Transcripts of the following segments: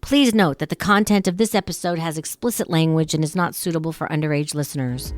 Please note that the content of this episode has explicit language and is not suitable for underage listeners.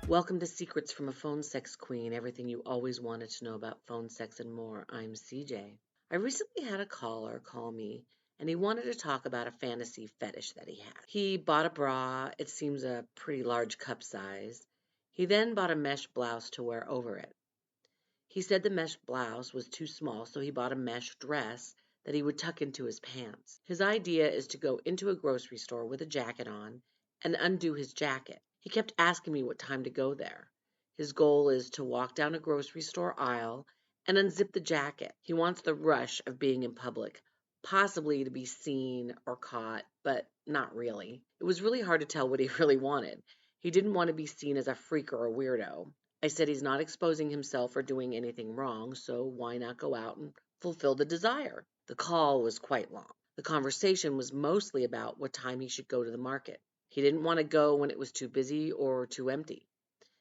Welcome to Secrets from a Phone Sex Queen, everything you always wanted to know about phone sex and more. I'm CJ. I recently had a caller call me, and he wanted to talk about a fantasy fetish that he had. He bought a bra, it seems a pretty large cup size. He then bought a mesh blouse to wear over it. He said the mesh blouse was too small, so he bought a mesh dress that he would tuck into his pants. His idea is to go into a grocery store with a jacket on and undo his jacket. He kept asking me what time to go there. His goal is to walk down a grocery store aisle and unzip the jacket. He wants the rush of being in public, possibly to be seen or caught, but not really. It was really hard to tell what he really wanted. He didn't want to be seen as a freak or a weirdo. I said he's not exposing himself or doing anything wrong, so why not go out and fulfill the desire? The call was quite long. The conversation was mostly about what time he should go to the market. He didn't want to go when it was too busy or too empty.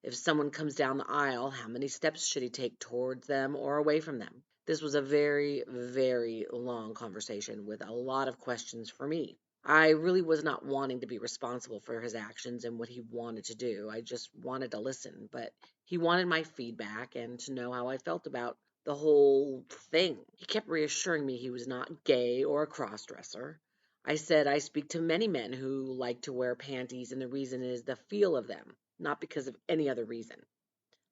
If someone comes down the aisle, how many steps should he take towards them or away from them? This was a very, very long conversation with a lot of questions for me. I really was not wanting to be responsible for his actions and what he wanted to do. I just wanted to listen, but he wanted my feedback and to know how I felt about the whole thing. He kept reassuring me he was not gay or a cross-dresser. I said I speak to many men who like to wear panties, and the reason is the feel of them, not because of any other reason.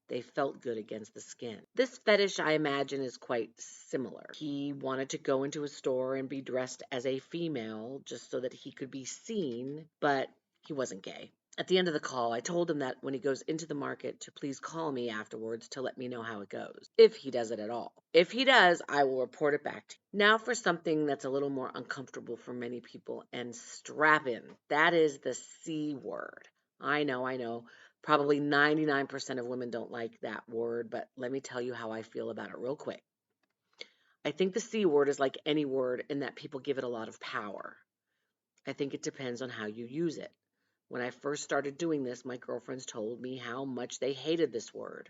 They felt good against the skin. This fetish, I imagine, is quite similar. He wanted to go into a store and be dressed as a female just so that he could be seen, but he wasn't gay. At the end of the call, I told him that when he goes into the market to please call me afterwards to let me know how it goes, if he does it at all. If he does, I will report it back to you. Now for something that's a little more uncomfortable for many people, and strap in. That is the C word. I know. Probably 99% of women don't like that word, but let me tell you how I feel about it real quick. I think the C word is like any word in that people give it a lot of power. I think it depends on how you use it. When I first started doing this, my girlfriends told me how much they hated this word.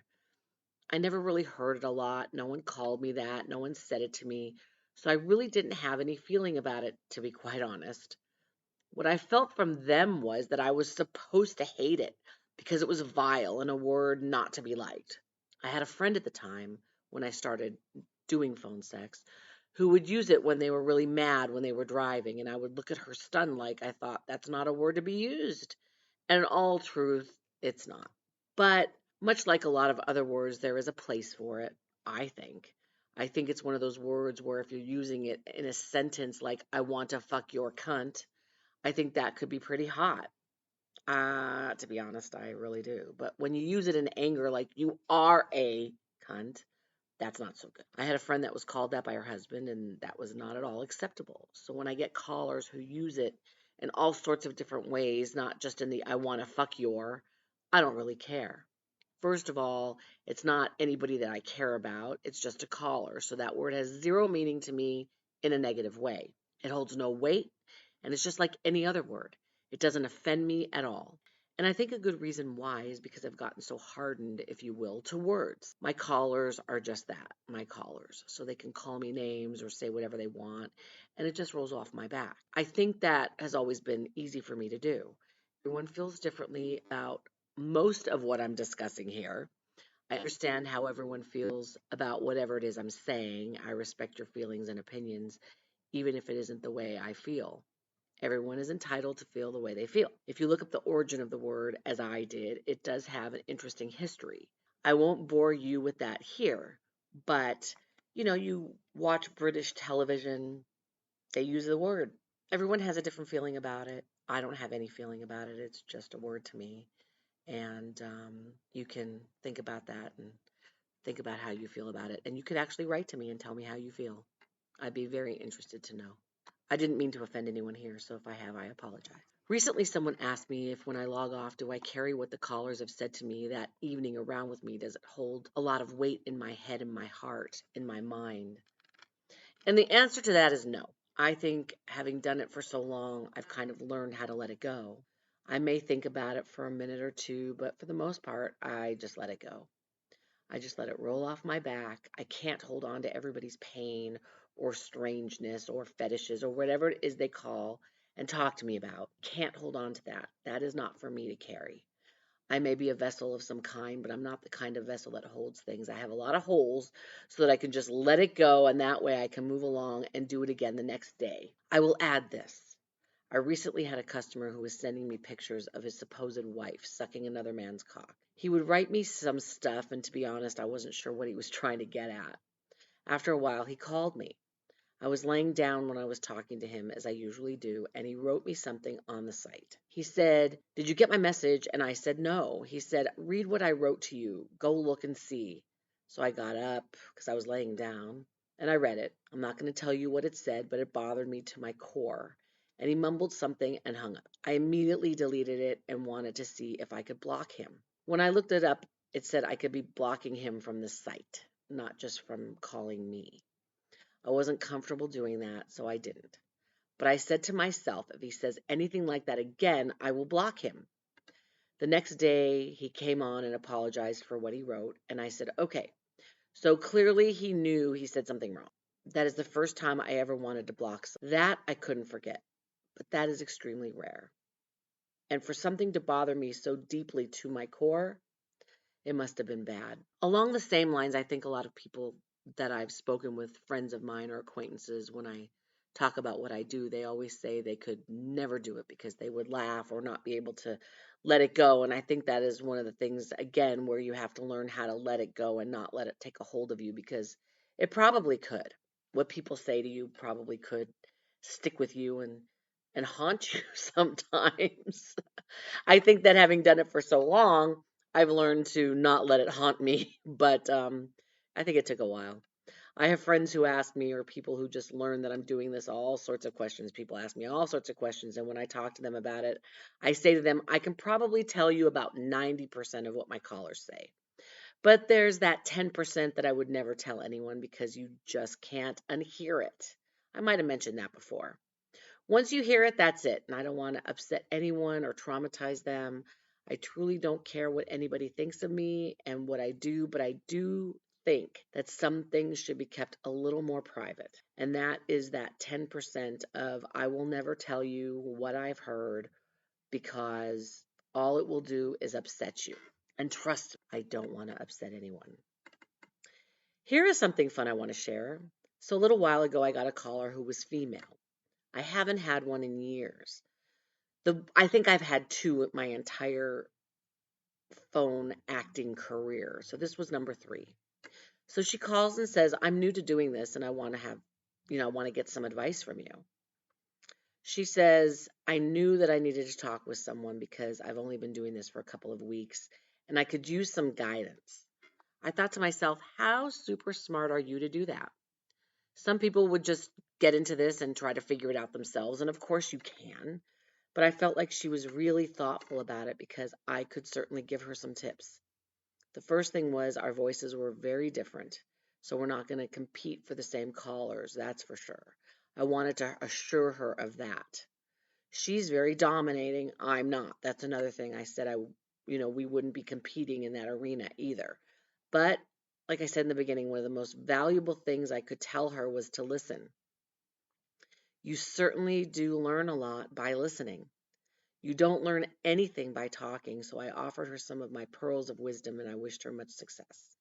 I never really heard it a lot. No one called me that. No one said it to me. So I really didn't have any feeling about it, to be quite honest. What I felt from them was that I was supposed to hate it because it was vile and a word not to be liked. I had a friend at the time, when I started doing phone sex, who would use it when they were really mad when they were driving, and I would look at her stunned like I thought that's not a word to be used. And in all truth, it's not. But much like a lot of other words, there is a place for it, I think. I think it's one of those words where if you're using it in a sentence like, I want to fuck your cunt, I think that could be pretty hot. To be honest, I really do. But when you use it in anger, like you are a cunt, that's not so good. I had a friend that was called that by her husband, and that was not at all acceptable. So when I get callers who use it in all sorts of different ways, not just in the I want to fuck your, I don't really care. First of all, it's not anybody that I care about. It's just a caller. So that word has zero meaning to me in a negative way. It holds no weight, and it's just like any other word. It doesn't offend me at all. And I think a good reason why is because I've gotten so hardened, if you will, to words. My callers are just that, my callers. So they can call me names or say whatever they want, and it just rolls off my back. I think that has always been easy for me to do. Everyone feels differently about most of what I'm discussing here. I understand how everyone feels about whatever it is I'm saying. I respect your feelings and opinions, even if it isn't the way I feel. Everyone is entitled to feel the way they feel. If you look up the origin of the word, as I did, it does have an interesting history. I won't bore you with that here, but you watch British television, they use the word. Everyone has a different feeling about it. I don't have any feeling about it. It's just a word to me. And you can think about that and think about how you feel about it. And you could actually write to me and tell me how you feel. I'd be very interested to know. I didn't mean to offend anyone here, so if I have, I apologize. Recently, someone asked me if when I log off, do I carry what the callers have said to me that evening around with me? Does it hold a lot of weight in my head, in my heart, in my mind? And the answer to that is no. I think having done it for so long, I've kind of learned how to let it go. I may think about it for a minute or two, but for the most part, I just let it go. I just let it roll off my back. I can't hold on to everybody's pain or strangeness or fetishes or whatever it is they call and talk to me about. Can't hold on to that. That is not for me to carry. I may be a vessel of some kind, but I'm not the kind of vessel that holds things. I have a lot of holes so that I can just let it go, and that way I can move along and do it again the next day. I will add this. I recently had a customer who was sending me pictures of his supposed wife sucking another man's cock. He would write me some stuff, and to be honest, I wasn't sure what he was trying to get at. After a while, he called me. I was laying down when I was talking to him, as I usually do, and he wrote me something on the site. He said, "Did you get my message?" And I said, "No." He said, "Read what I wrote to you. Go look and see." So I got up, because I was laying down, and I read it. I'm not going to tell you what it said, but it bothered me to my core. And he mumbled something and hung up. I immediately deleted it and wanted to see if I could block him. When I looked it up, it said I could be blocking him from the site, not just from calling me. I wasn't comfortable doing that, so I didn't. But I said to myself, if he says anything like that again, I will block him. The next day, he came on and apologized for what he wrote, and I said, okay, so clearly he knew he said something wrong. That is the first time I ever wanted to block someone. That I couldn't forget, but that is extremely rare. And for something to bother me so deeply to my core, it must have been bad. Along the same lines, I think a lot of people that I've spoken with, friends of mine or acquaintances, when I talk about what I do, they always say they could never do it because they would laugh or not be able to let it go. And I think that is one of the things, again, where you have to learn how to let it go and not let it take a hold of you, because it probably could. What people say to you probably could stick with you and haunt you sometimes. I think that having done it for so long, I've learned to not let it haunt me, but I think it took a while. I have friends who ask me, or people who just learn that I'm doing this, all sorts of questions. People ask me all sorts of questions, and when I talk to them about it, I say to them, I can probably tell you about 90% of what my callers say. But there's that 10% that I would never tell anyone because you just can't unhear it. I might have mentioned that before. Once you hear it, that's it. And I don't want to upset anyone or traumatize them. I truly don't care what anybody thinks of me and what I do, but I do think that some things should be kept a little more private. And that is that 10% of I will never tell you what I've heard because all it will do is upset you. And trust me, I don't want to upset anyone. Here is something fun I want to share. So a little while ago, I got a caller who was female. I haven't had one in years. I think I've had two in my entire phone acting career. So this was number three. So she calls and says, I'm new to doing this and I want to I want to get some advice from you. She says, I knew that I needed to talk with someone because I've only been doing this for a couple of weeks and I could use some guidance. I thought to myself, how super smart are you to do that? Some people would just get into this and try to figure it out themselves, and of course you can. But I felt like she was really thoughtful about it because I could certainly give her some tips. The first thing was our voices were very different, so we're not going to compete for the same callers, that's for sure. I wanted to assure her of that. She's very dominating. I'm not. That's another thing. I said we wouldn't be competing in that arena either. But like I said in the beginning, one of the most valuable things I could tell her was to listen. You certainly do learn a lot by listening. You don't learn anything by talking, so I offered her some of my pearls of wisdom and I wished her much success.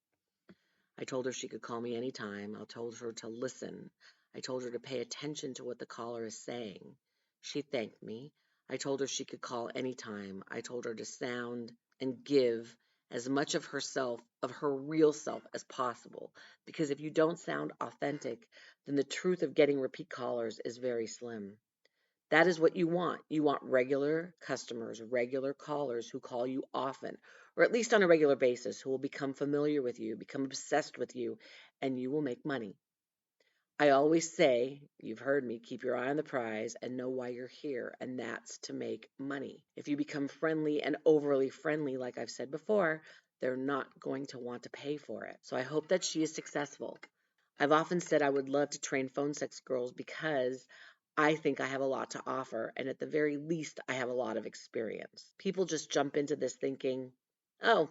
I told her she could call me anytime. I told her to listen. I told her to pay attention to what the caller is saying. She thanked me. I told her she could call anytime. I told her to sound and give as much of herself, of her real self, as possible. Because if you don't sound authentic, then the truth of getting repeat callers is very slim. That is what you want. You want regular customers, regular callers who call you often, or at least on a regular basis, who will become familiar with you, become obsessed with you, and you will make money. I always say, you've heard me, keep your eye on the prize and know why you're here, and that's to make money. If you become friendly and overly friendly, like I've said before, they're not going to want to pay for it. So I hope that she is successful. I've often said I would love to train phone sex girls because I think I have a lot to offer, and at the very least, I have a lot of experience. People just jump into this thinking, oh,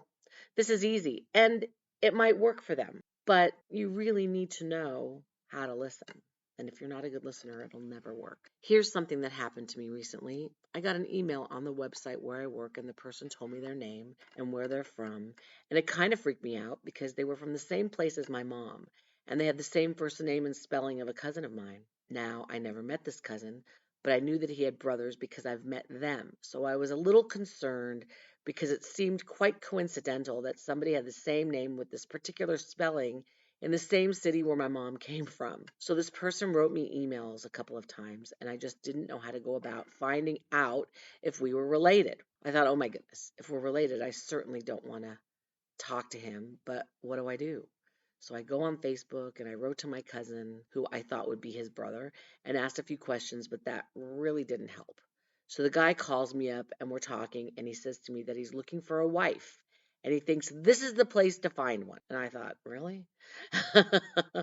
this is easy, and it might work for them. But you really need to know how to listen. And if you're not a good listener, it'll never work. Here's something that happened to me recently. I got an email on the website where I work, and the person told me their name and where they're from. And it kind of freaked me out because they were from the same place as my mom, and they had the same first name and spelling of a cousin of mine. Now, I never met this cousin, but I knew that he had brothers because I've met them. So I was a little concerned because it seemed quite coincidental that somebody had the same name with this particular spelling in the same city where my mom came from. So this person wrote me emails a couple of times, and I just didn't know how to go about finding out if we were related. I thought, oh my goodness, if we're related, I certainly don't want to talk to him, but what do I do? So I go on Facebook and I wrote to my cousin, who I thought would be his brother, and asked a few questions, but that really didn't help. So the guy calls me up and we're talking, and he says to me that he's looking for a wife and he thinks this is the place to find one. And I thought, really?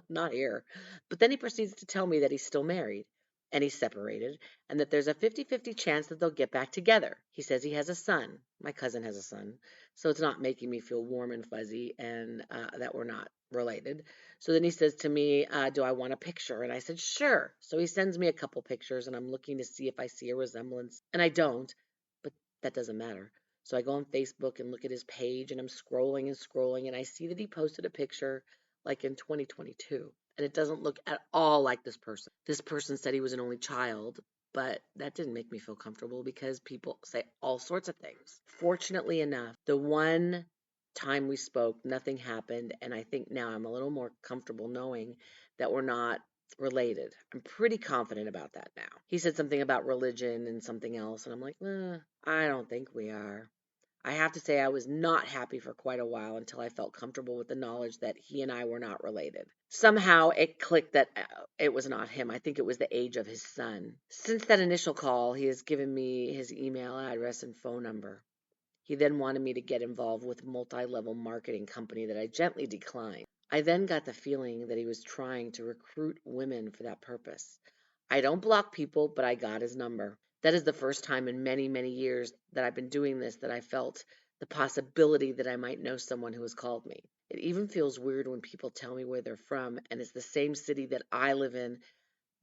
Not here. But then he proceeds to tell me that he's still married and he's separated and that there's a 50-50 chance that they'll get back together. He says he has a son. My cousin has a son. So it's not making me feel warm and fuzzy and that we're not related. So then he says to me, do I want a picture? And I said, sure. So he sends me a couple pictures and I'm looking to see if I see a resemblance. And I don't, but that doesn't matter. So I go on Facebook and look at his page and I'm scrolling and scrolling and I see that he posted a picture like in 2022. And it doesn't look at all like this person. This person said he was an only child, but that didn't make me feel comfortable because people say all sorts of things. Fortunately enough, the one time we spoke, nothing happened, and I think now I'm a little more comfortable knowing that we're not related. I'm pretty confident about that now. He said something about religion and something else, and I'm like, I don't think we are. I have to say I was not happy for quite a while until I felt comfortable with the knowledge that he and I were not related. Somehow it clicked that it was not him. I think it was the age of his son. Since that initial call, he has given me his email address and phone number. He then wanted me to get involved with a multi-level marketing company that I gently declined. I then got the feeling that he was trying to recruit women for that purpose. I don't block people, but I got his number. That is the first time in many, many years that I've been doing this that I felt the possibility that I might know someone who has called me. It even feels weird when people tell me where they're from and it's the same city that I live in.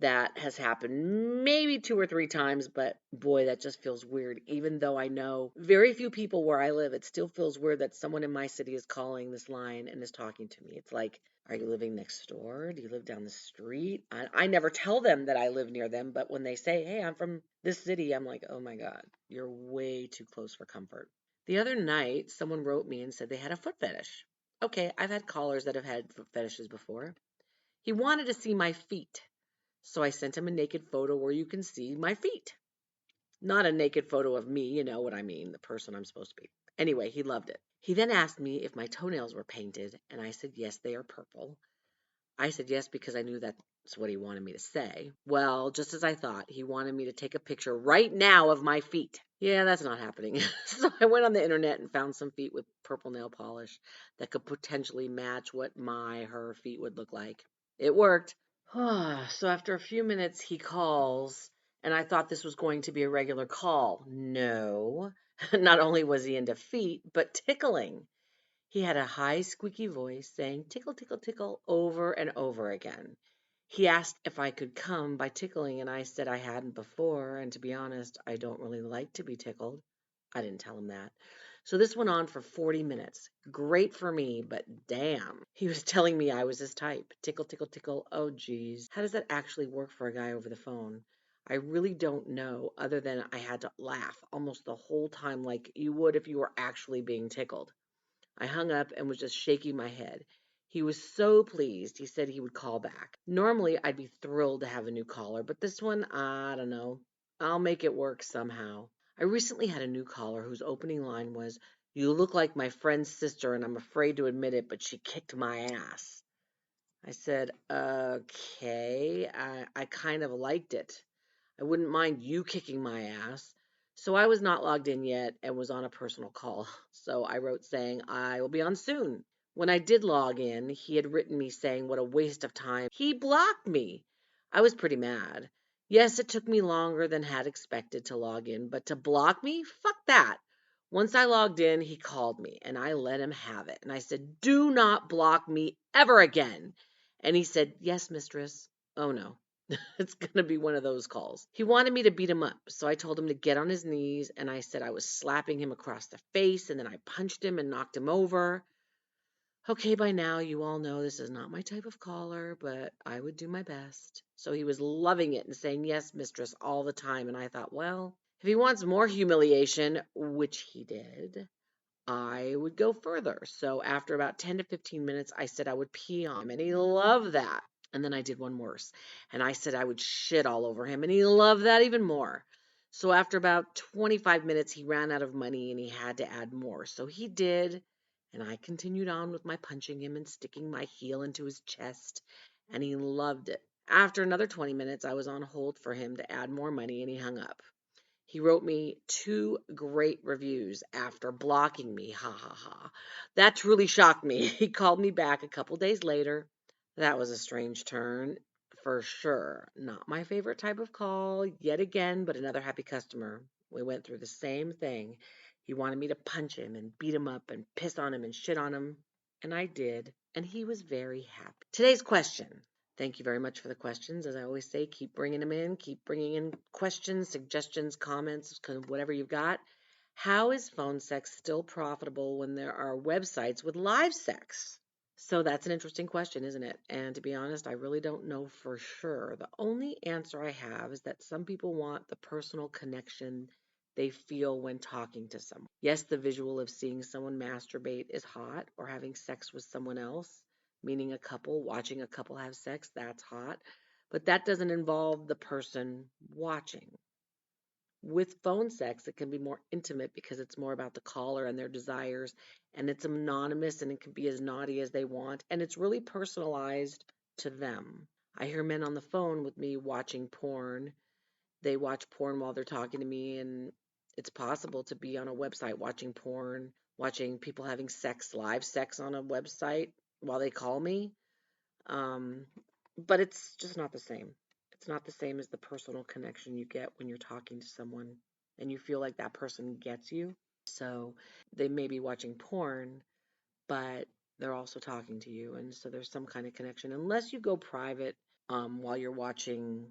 That has happened maybe two or three times, but boy, that just feels weird. Even though I know very few people where I live, it still feels weird that someone in my city is calling this line and is talking to me. It's like, are you living next door? Do you live down the street? I never tell them that I live near them, but when they say, hey, I'm from this city, I'm like, oh my God, you're way too close for comfort. The other night, someone wrote me and said they had a foot fetish. Okay, I've had callers that have had foot fetishes before. He wanted to see my feet. So I sent him a naked photo where you can see my feet. Not a naked photo of me, you know what I mean, the person I'm supposed to be. Anyway, he loved it. He then asked me if my toenails were painted, and I said, yes, they are purple. I said yes because I knew that's what he wanted me to say. Well, just as I thought, he wanted me to take a picture right now of my feet. Yeah, that's not happening. So I went on the internet and found some feet with purple nail polish that could potentially match what her feet would look like. It worked. So after a few minutes, he calls, and I thought this was going to be a regular call. No, not only was he into feet, but tickling. He had a high, squeaky voice saying tickle, tickle, tickle over and over again. He asked if I could come by tickling, and I said I hadn't before, and to be honest, I don't really like to be tickled. I didn't tell him that. So this went on for 40 minutes. Great for me, but damn. He was telling me I was his type. Tickle, tickle, tickle. Oh, geez. How does that actually work for a guy over the phone? I really don't know, other than I had to laugh almost the whole time like you would if you were actually being tickled. I hung up and was just shaking my head. He was so pleased. He said he would call back. Normally, I'd be thrilled to have a new caller, but this one, I don't know. I'll make it work somehow. I recently had a new caller whose opening line was, you look like my friend's sister, and I'm afraid to admit it, but she kicked my ass. I said, okay, I kind of liked it. I wouldn't mind you kicking my ass. So I was not logged in yet and was on a personal call. So I wrote saying I will be on soon. When I did log in, he had written me saying what a waste of time. He blocked me. I was pretty mad. Yes, it took me longer than had expected to log in, but to block me? Fuck that. Once I logged in, he called me and I let him have it. And I said, "Do not block me ever again." And he said, "Yes, mistress." Oh no. It's going to be one of those calls. He wanted me to beat him up, so I told him to get on his knees, and I said I was slapping him across the face, and then I punched him and knocked him over. Okay, by now you all know this is not my type of caller, but I would do my best. So he was loving it and saying, "Yes, mistress," all the time. And I thought, well, if he wants more humiliation, which he did, I would go further. So after about 10 to 15 minutes, I said I would pee on him, and he loved that. And then I did one worse, and I said I would shit all over him, and he loved that even more. So after about 25 minutes, he ran out of money and he had to add more. So he did, and I continued on with my punching him and sticking my heel into his chest, and he loved it. After another 20 minutes, I was on hold for him to add more money, and he hung up. He wrote me 2 great reviews after blocking me. Ha ha ha. That truly shocked me. He called me back a couple days later. That was a strange turn, for sure. Not my favorite type of call, yet again, but another happy customer. We went through the same thing. He wanted me to punch him and beat him up and piss on him and shit on him. And I did. And he was very happy. Today's question. Thank you very much for the questions. As I always say, keep bringing them in. Keep bringing in questions, suggestions, comments, whatever you've got. How is phone sex still profitable when there are websites with live sex? So that's an interesting question, isn't it? And to be honest, I really don't know for sure. The only answer I have is that some people want the personal connection they feel when talking to someone. Yes, the visual of seeing someone masturbate is hot, or having sex with someone else, meaning a couple, watching a couple have sex, that's hot. But that doesn't involve the person watching. With phone sex, it can be more intimate because it's more about the caller and their desires, and it's anonymous and it can be as naughty as they want, and it's really personalized to them. I hear men on the phone with me watching porn. They watch porn while they're talking to me, and it's possible to be on a website watching porn, watching people having sex, live sex on a website while they call me. Um, but it's just not the same. It's not the same as the personal connection you get when you're talking to someone and you feel like that person gets you. So they may be watching porn, but they're also talking to you. And so there's some kind of connection, unless you go private while you're watching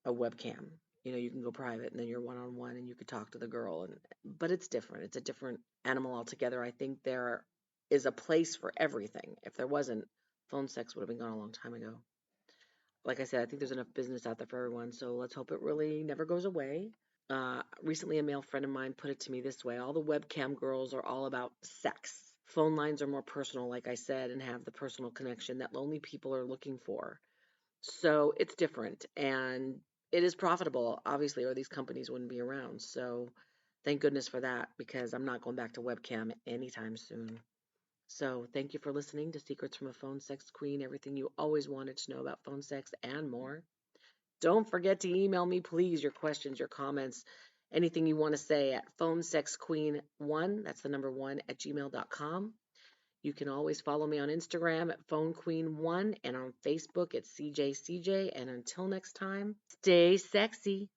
a webcam. You know, you can go private and then you're one on one and you could talk to the girl. But it's different. It's a different animal altogether. I think there is a place for everything. If there wasn't, phone sex would have been gone a long time ago. Like I said, I think there's enough business out there for everyone, so let's hope it really never goes away. Recently, a male friend of mine put it to me this way: all the webcam girls are all about sex. Phone lines are more personal, like I said, and have the personal connection that lonely people are looking for. So it's different, and it is profitable, obviously, or these companies wouldn't be around. So thank goodness for that, because I'm not going back to webcam anytime soon. So thank you for listening to Secrets from a Phone Sex Queen, everything you always wanted to know about phone sex and more. Don't forget to email me, please, your questions, your comments, anything you want to say at phonesexqueen1, that's the number 1, at gmail.com. You can always follow me on Instagram at phonequeen1 and on Facebook at CJCJ. And until next time, stay sexy.